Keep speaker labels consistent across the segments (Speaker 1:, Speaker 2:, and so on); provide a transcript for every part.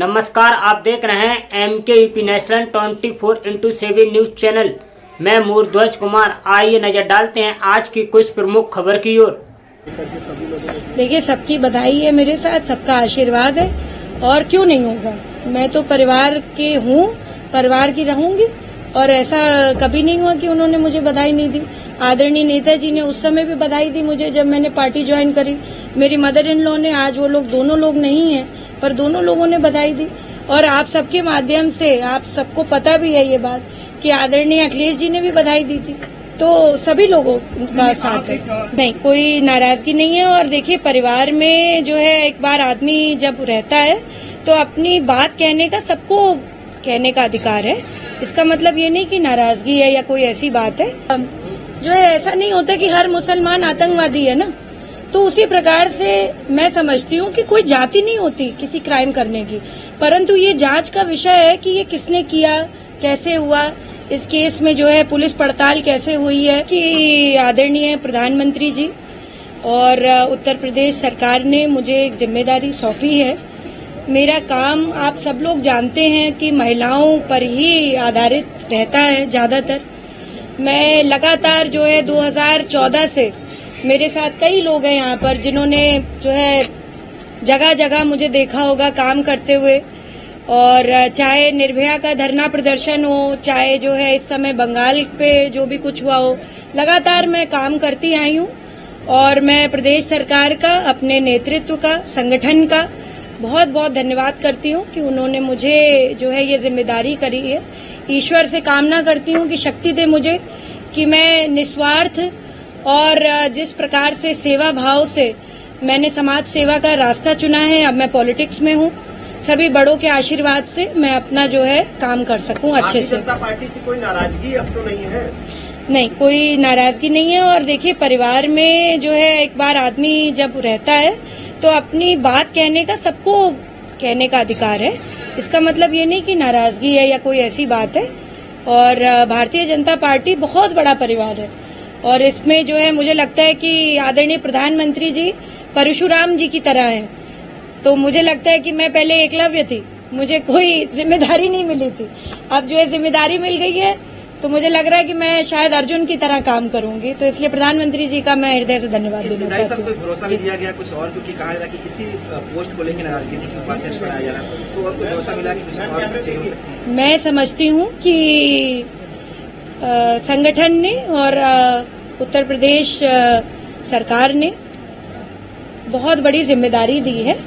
Speaker 1: नमस्कार, आप देख रहे हैं MK UP national 24x7 news channel. मैं मूर्ध्वज कुमार। आइए नजर डालते हैं आज की कुछ प्रमुख खबर की ओर।
Speaker 2: देखिए, सबकी बधाई है, मेरे साथ सबका आशीर्वाद है और क्यों नहीं होगा। मैं तो परिवार की हूँ, परिवार की रहूंगी और ऐसा कभी नहीं हुआ कि उन्होंने मुझे बधाई नहीं दी। आदरणीय नेताजी ने उस समय भी बधाई दी मुझे जब मैंने पार्टी ज्वाइन करी। मेरी मदर इन लॉ ने, आज वो लोग दोनों लोग नहीं हैं पर दोनों लोगों ने बधाई दी। और आप सबके माध्यम से आप सबको पता भी है ये बात कि आदरणीय अखिलेश जी ने भी बधाई दी थी। तो सभी लोगों का साथ है, नहीं कोई नाराजगी नहीं है। और देखिए, परिवार में जो है एक बार आदमी जब रहता है तो अपनी बात कहने का, सबको कहने का अधिकार है। इसका मतलब ये नहीं कि नाराजगी है या कोई ऐसी बात है। जो है ऐसा नहीं होता कि हर मुसलमान आतंकवादी है ना, तो उसी प्रकार से मैं समझती हूँ कि कोई जाति नहीं होती किसी क्राइम करने की, परंतु ये जांच का विषय है कि ये किसने किया, कैसे हुआ, इस केस में जो है पुलिस पड़ताल कैसे हुई है। कि आदरणीय प्रधानमंत्री जी और उत्तर प्रदेश सरकार ने मुझे एक जिम्मेदारी सौंपी है। मेरा काम आप सब लोग जानते हैं कि महिलाओं पर ही आधारित रहता है ज्यादातर। मैं लगातार जो है 2014 से मेरे साथ कई लोग हैं यहाँ पर जिन्होंने जो है जगह जगह मुझे देखा होगा काम करते हुए। और चाहे निर्भया का धरना प्रदर्शन हो, चाहे जो है इस समय बंगाल पे जो भी कुछ हुआ हो, लगातार मैं काम करती आई हूँ। और मैं प्रदेश सरकार का, अपने नेतृत्व का, संगठन का बहुत बहुत धन्यवाद करती हूँ कि उन्होंने मुझे जो है ये जिम्मेदारी करी है। ईश्वर से कामना करती हूँ कि शक्ति दे मुझे कि मैं निस्वार्थ और जिस प्रकार से सेवा भाव से मैंने समाज सेवा का रास्ता चुना है, अब मैं पॉलिटिक्स में हूँ, सभी बड़ों के आशीर्वाद से मैं अपना जो है काम कर सकूं अच्छे से।
Speaker 3: जनता पार्टी से कोई नाराजगी अब तो नहीं है?
Speaker 2: नहीं, कोई नाराजगी नहीं है। और देखिए, परिवार में जो है एक बार आदमी जब रहता है तो अपनी बात कहने का, सबको कहने का अधिकार है। इसका मतलब ये नहीं कि नाराजगी है या कोई ऐसी बात है। और भारतीय जनता पार्टी बहुत बड़ा परिवार है और इसमें जो है मुझे लगता है कि आदरणीय प्रधानमंत्री जी परशुराम जी की तरह हैं। तो मुझे लगता है कि मैं पहले एकलव्य थी, मुझे कोई जिम्मेदारी नहीं मिली थी, अब जो है जिम्मेदारी मिल गई है तो मुझे लग रहा है कि मैं शायद अर्जुन की तरह काम करूंगी। तो इसलिए प्रधानमंत्री जी का मैं हृदय से धन्यवाद देना चाहती हूँ।
Speaker 3: भरोसा भी दिया गया कुछ और, क्योंकि कहा जा रहा है कि किसी पोस्ट को लेकर नाराजगी थी कि उपाध्यक्ष बनाया जा रहा है, तो इसको और कोई भरोसा मिला कि कुछ और कुछ चाहिए हो सकता है?
Speaker 2: मैं समझती हूँ कि संगठन ने और उत्तर प्रदेश सरकार ने बहुत बड़ी जिम्मेदारी दी है।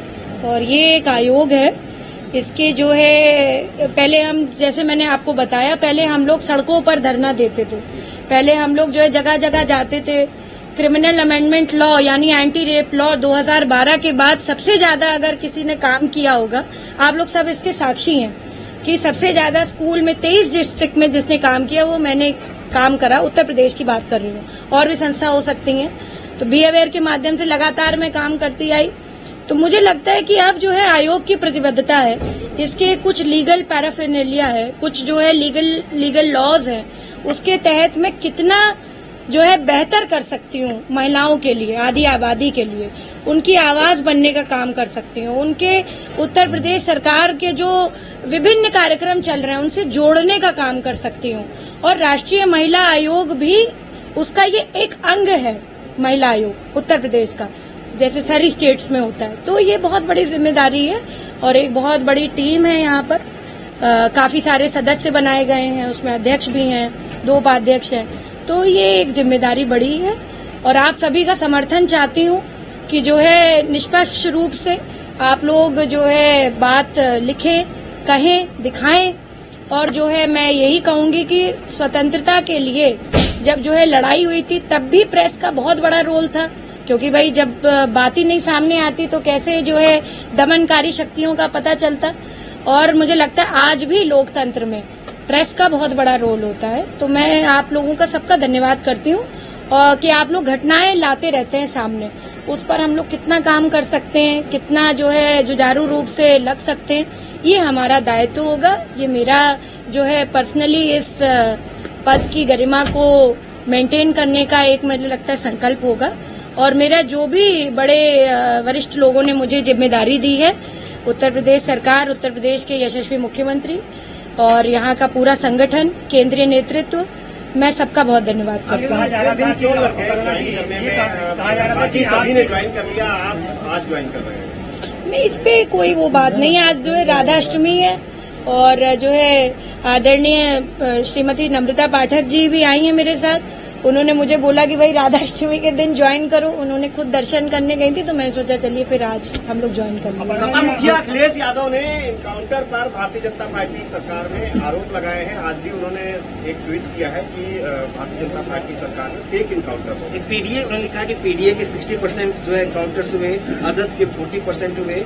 Speaker 2: और ये एक आयोग है, इसके जो है पहले हम, जैसे मैंने आपको बताया, पहले हम लोग सड़कों पर धरना देते थे, पहले हम लोग जो है जगह जगह जाते थे। क्रिमिनल अमेंडमेंट लॉ यानी एंटी रेप लॉ 2012 के बाद सबसे ज्यादा अगर किसी ने काम किया होगा, आप लोग सब इसके साक्षी हैं कि सबसे ज्यादा स्कूल में 23 डिस्ट्रिक्ट में जिसने काम किया वो मैंने काम करा। उत्तर प्रदेश की बात कर रही हूँ, और भी संस्था हो सकती हैं। तो बी अवेयर के माध्यम से लगातार मैं काम करती आई। तो मुझे लगता है कि अब जो है आयोग की प्रतिबद्धता है, इसके कुछ लीगल पैराफिनेलिया है, कुछ जो है लीगल लॉज है, उसके तहत मैं कितना जो है बेहतर कर सकती हूँ महिलाओं के लिए, आधी आबादी के लिए, उनकी आवाज बनने का काम कर सकती हूँ। उनके उत्तर प्रदेश सरकार के जो विभिन्न कार्यक्रम चल रहे हैं उनसे जोड़ने का काम कर सकती हूँ। और राष्ट्रीय महिला आयोग भी उसका ये एक अंग है, महिला आयोग उत्तर प्रदेश का, जैसे सारी स्टेट्स में होता है। तो ये बहुत बड़ी जिम्मेदारी है और एक बहुत बड़ी टीम है यहाँ पर। काफी सारे सदस्य बनाए गए हैं, उसमें अध्यक्ष भी हैं, 2 उपाध्यक्ष हैं। तो ये एक जिम्मेदारी बड़ी है और आप सभी का समर्थन चाहती हूँ कि जो है निष्पक्ष रूप से आप लोग जो है बात लिखें, कहें, दिखाएं। और जो है मैं यही कहूंगी कि स्वतंत्रता के लिए जब जो है लड़ाई हुई थी तब भी प्रेस का बहुत बड़ा रोल था, क्योंकि भाई जब बात ही नहीं सामने आती तो कैसे जो है दमनकारी शक्तियों का पता चलता। और मुझे लगता है आज भी लोकतंत्र में प्रेस का बहुत बड़ा रोल होता है। तो मैं आप लोगों का सबका धन्यवाद करती हूँ और कि आप लोग घटनाएं लाते रहते हैं सामने, उस पर हम लोग कितना काम कर सकते हैं, कितना जो है जुझारू रूप से लग सकते हैं, ये हमारा दायित्व होगा। ये मेरा जो है पर्सनली इस पद की गरिमा को मेंटेन करने का एक मुझे लगता है संकल्प होगा। और मेरा जो भी बड़े वरिष्ठ लोगों ने मुझे जिम्मेदारी दी है उत्तर प्रदेश सरकार, उत्तर प्रदेश के यशस्वी मुख्यमंत्री और यहाँ का पूरा संगठन, केंद्रीय नेतृत्व, मैं सबका बहुत धन्यवाद करती हूँ।
Speaker 3: सभी ने ज्वाइन कर लिया, आप आज ज्वाइन कर रहे हैं?
Speaker 2: नहीं, इस पे कोई वो बात नहीं है। आज जो है राधाष्टमी है और जो है आदरणीय श्रीमती नम्रता पाठक जी भी आई हैं मेरे साथ। उन्होंने मुझे बोला कि भाई राधाष्टमी के दिन ज्वाइन करो। उन्होंने खुद दर्शन करने गई थी तो मैंने सोचा चलिए फिर आज हम लोग ज्वाइन कर लेंगे।
Speaker 3: सपा मुखिया अखिलेश यादव ने एनकाउंटर पर भारतीय जनता पार्टी सरकार में आरोप लगाए हैं। आज भी उन्होंने एक ट्वीट किया है कि भारतीय जनता पार्टी सरकार में फेक एनकाउंटर हो। पीडीए, उन्होंने कहा कि पीडीए के 60% जो है एनकाउंटर्स हुए, अदर्स के 40% हुए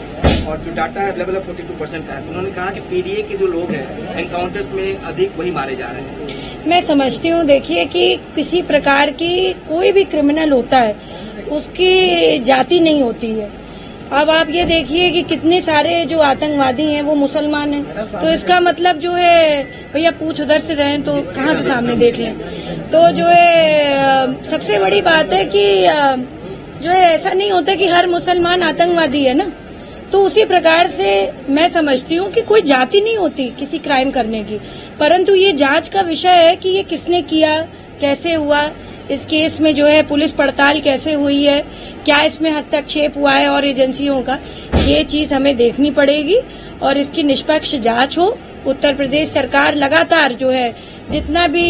Speaker 3: और जो डाटा अवेलेबल है 42% का है। उन्होंने कहा कि पीडीए के जो लोग हैं एनकाउंटर्स में अधिक वही मारे जा रहे हैं।
Speaker 2: मैं समझती हूँ, देखिए कि किसी प्रकार की कोई भी क्रिमिनल होता है उसकी जाति नहीं होती है। अब आप ये देखिए कि कितने सारे जो आतंकवादी हैं वो मुसलमान हैं, तो इसका मतलब जो है भैया पूछ उधर से रहें तो कहाँ से सामने देख लें। तो जो है सबसे बड़ी बात है कि जो है ऐसा नहीं होता कि हर मुसलमान आतंकवादी है ना। तो उसी प्रकार से मैं समझती हूँ कि कोई जाति नहीं होती किसी क्राइम करने की, परंतु ये जांच का विषय है कि ये किसने किया, कैसे हुआ, इस केस में जो है पुलिस पड़ताल कैसे हुई है, क्या इसमें हस्तक्षेप हुआ है और एजेंसियों का, ये चीज हमें देखनी पड़ेगी और इसकी निष्पक्ष जांच हो। उत्तर प्रदेश सरकार लगातार जो है जितना भी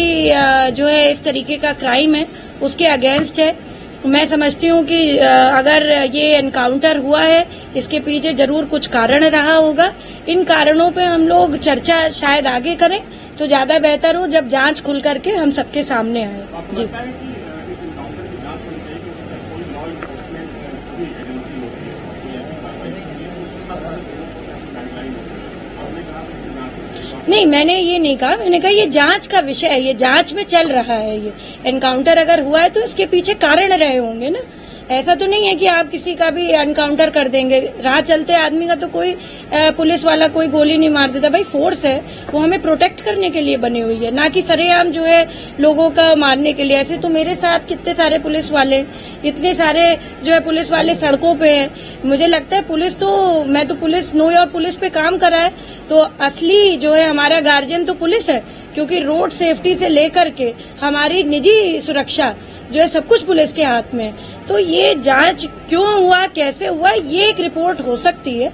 Speaker 2: जो है इस तरीके का क्राइम है उसके अगेंस्ट है। मैं समझती हूँ कि अगर ये एनकाउंटर हुआ है इसके पीछे जरूर कुछ कारण रहा होगा। इन कारणों पे हम लोग चर्चा शायद आगे करें तो ज्यादा बेहतर हो, जब जांच खुल करके हम सबके सामने आए। जी, नहीं, मैंने ये नहीं कहा। मैंने कहा ये जांच का विषय है, ये जांच में चल रहा है। ये एनकाउंटर अगर हुआ है तो इसके पीछे कारण रहे होंगे ना। ऐसा तो नहीं है कि आप किसी का भी एनकाउंटर कर देंगे। राह चलते आदमी का तो कोई पुलिस वाला कोई गोली नहीं मार देता। भाई फोर्स है, वो हमें प्रोटेक्ट करने के लिए बनी हुई है, ना कि सरेआम जो है लोगों का मारने के लिए। ऐसे तो मेरे साथ कितने सारे पुलिस वाले, इतने सारे जो है पुलिस वाले सड़कों पे हैं। मुझे लगता है पुलिस तो, मैं तो पुलिस नो और पुलिस पे काम करा है, तो असली जो है हमारा गार्जियन तो पुलिस है, क्योंकि रोड सेफ्टी से लेकर के हमारी निजी सुरक्षा जो है सब कुछ पुलिस के हाथ में। तो ये जांच क्यों हुआ, कैसे हुआ, ये एक रिपोर्ट हो सकती है,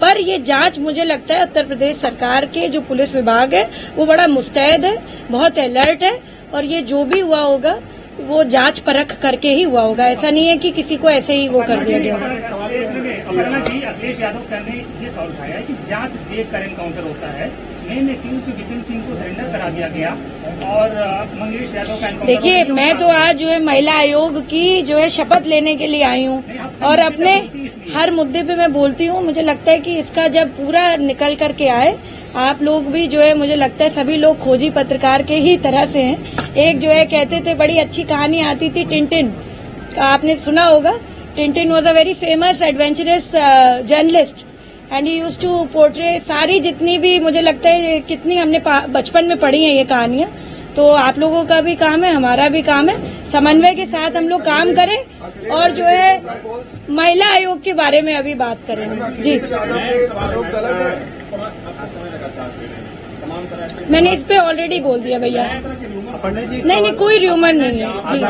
Speaker 2: पर ये जांच मुझे लगता है उत्तर प्रदेश सरकार के जो पुलिस विभाग है वो बड़ा मुस्तैद है, बहुत अलर्ट है और ये जो भी हुआ होगा वो जांच परख करके ही हुआ होगा। ऐसा नहीं है कि किसी को ऐसे ही वो कर दिया गया।
Speaker 4: अखिलेश यादव ने ये सवाल उठाया है कि जांच देख कर एनकाउंटर होता है। मेन एक्यूज विपिन सिंह को सरेंडर करा दिया गया और मंगेश यादव का एनकाउंटर।
Speaker 2: देखिए, मैं तो आज जो है महिला आयोग की जो है शपथ लेने के लिए आई हूँ और अपने हर मुद्दे पे मैं बोलती हूँ। मुझे लगता है कि इसका जब पूरा निकल करके आए, आप लोग भी जो है, मुझे लगता है सभी लोग खोजी पत्रकार के ही तरह से हैं। एक जो है कहते थे, बड़ी अच्छी कहानी आती थी टिंटिन, आपने सुना होगा। Tintin was a very famous adventurous journalist and he used to portray सारी जितनी भी, मुझे लगता है कितनी हमने बचपन में पढ़ी हैं ये कहानियां। तो आप लोगों का भी काम है, हमारा भी काम है, समन्वय के साथ हम लोग काम करें और जो है महिला आयोग के बारे में अभी बात करें। जी, मैंने इस पे ऑलरेडी बोल दिया भैया। नहीं, कोई र्यूमर नहीं है। जी,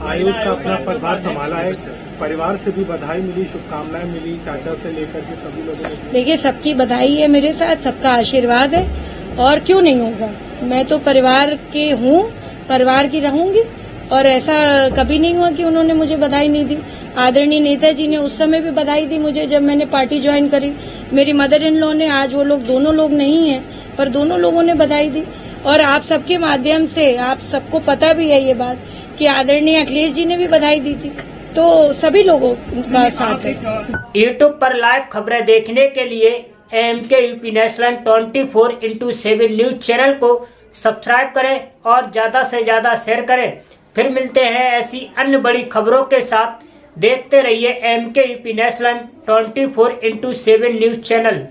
Speaker 5: आयोग का अपना पदभार संभाला है, परिवार से भी बधाई मिली, शुभकामनाएं मिली, चाचा से लेकर के सभी लोगों को।
Speaker 2: देखिए, सबकी बधाई है मेरे साथ, सबका आशीर्वाद है और क्यों नहीं होगा। मैं तो परिवार की हूँ, परिवार की रहूंगी और ऐसा कभी नहीं हुआ कि उन्होंने मुझे बधाई नहीं दी। आदरणीय नेताजी ने उस समय भी बधाई दी मुझे जब मैंने पार्टी ज्वाइन करी। मेरी मदर इन लॉ ने, आज वो लोग दोनों लोग नहीं हैं पर दोनों लोगों ने बधाई दी। और आप सबके माध्यम से आप सबको पता भी है ये बात कि आदरणीय अखिलेश जी ने भी बधाई दी थी। तो सभी लोगों का साथ है।
Speaker 1: यूट्यूब पर लाइव खबरें देखने के लिए MKUP national 24x7 news channel को सब्सक्राइब करें और ज्यादा से ज्यादा शेयर करें। फिर मिलते हैं ऐसी अन्य बड़ी खबरों के साथ। देखते रहिए MKUP national 24x7 news channel.